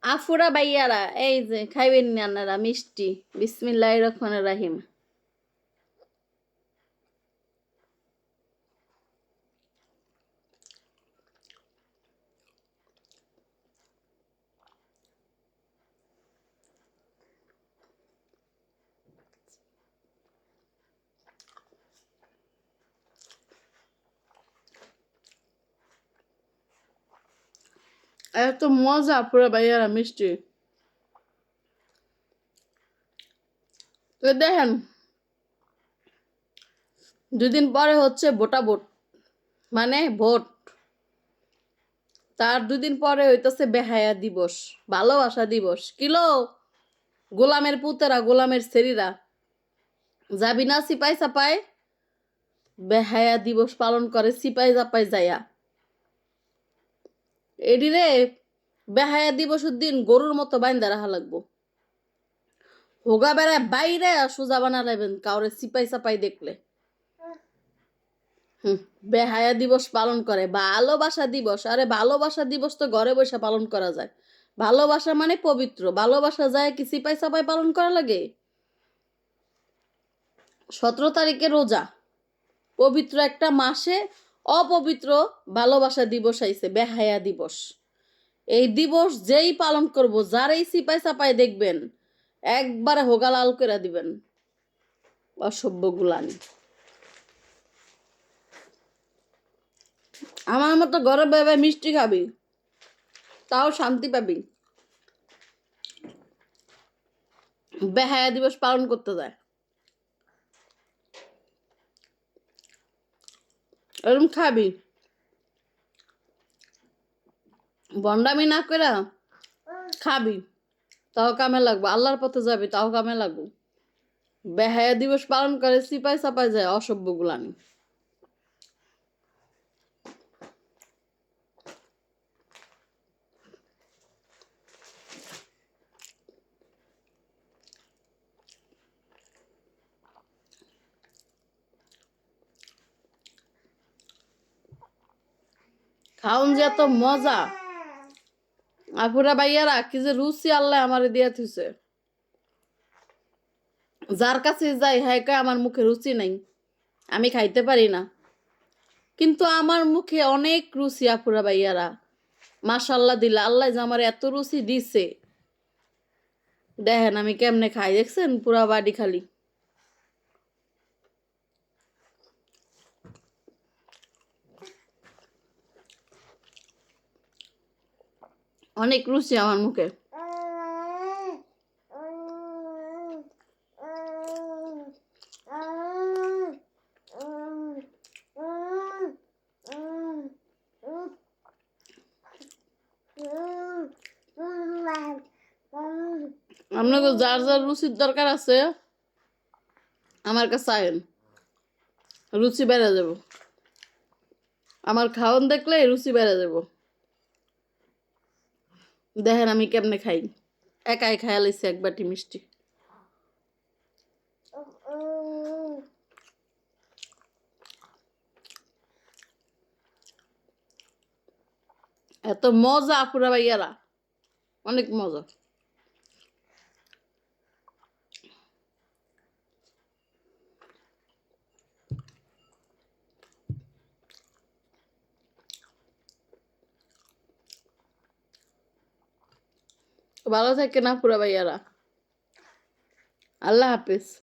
আফুরা ভাইয়ারা এই যে খাইবেন না আপনারা মিষ্টি। বিসমিল্লাহির রহমানির রহিম। এত মজা আফুরা ভাইয়ারা মিষ্টি। তো দেখেন 2 দিন পরে হচ্ছে ভোট, মানে ভোট। তার 2 দিন পরে হইতেছে বেহায়া দিবস, ভালোবাসা দিবস। কিলো গোলামের পুতেরা, গোলামের সেরিরা, যাবি না সিপাই সাপাই? বেহায়া দিবস পালন করে সিপাই চাপাই যায়া। এডিরে বেহায়া দিবসের দিন গরুর মতো বাইন্দা রাখা লাগবো। হোগা বেড়ায় বাইরে সোজা বানা লাইবেন কাউরে সিপাই সাপাই দেখলে। বেহায়া দিবস পালন করে ভালোবাসা দিবস। আরে ভালোবাসা দিবস তো ঘরে বসে পালন করা যায়। ভালোবাসা মানে পবিত্র। ভালোবাসা যায় কি সিপাই সাপাই পালন করা লাগে? 17 তারিখে রোজা, পবিত্র একটা মাসে অপবিত্র ভালোবাসা দিবস আইছে, বেহায়া দিবস। এই দিবস যেই পালন করব, যারাই সিপাই সাপাই দেখবেন একবারে হোগা লাল করে দিবেন। অসভ্য গুলানি। আমার মতো ঘরে বেবে মিষ্টি খাবি, তাও শান্তি পাবি। বেহায়া দিবস পালন করতে যায় এরকম খাবি, বন্ডামি না করে খাবি, তাও কামে লাগবো। আল্লাহর পথে যাবি, তাও কামে লাগবো। বেহায়া দিবস পালন করে সিপাই সাপাই যায়, অসভ্য গুলানি। খাওন যে এত মজা, আফুরা ভাইয়ারা কি যে রুচি আল্লাহ আমারে দিয়া থুইছে। যার কাছে যাই হ্যাঁ কয় আমার মুখে রুচি নাই, আমি খাইতে পারি না। কিন্তু আমার মুখে অনেক রুচি আফুরা ভাইয়ারা। মাশাল্লাহ দিলা, আল্লাহ যে আমার এত রুচি দিছে। দেখেন আমি কেমনে খাই, দেখছেন? পুরা বাড়ি খালি। অনেক রুচি আমার মুখে। আপনাকে যার যার রুচির দরকার আছে আমার কাছে আইন, রুচি বেড়ে যাব। আমার খাওন দেখলে রুচি বেড়ে যাব। দেখেন আমি কেমনে খাই, একাই খাইয়া লাইছি এক বাটি মিষ্টি। এত মজা আপুরা ভাইয়ারা, অনেক মজা। ভালো থাকে না আপুরা ভাইয়ারা। আল্লাহ হাফিজ।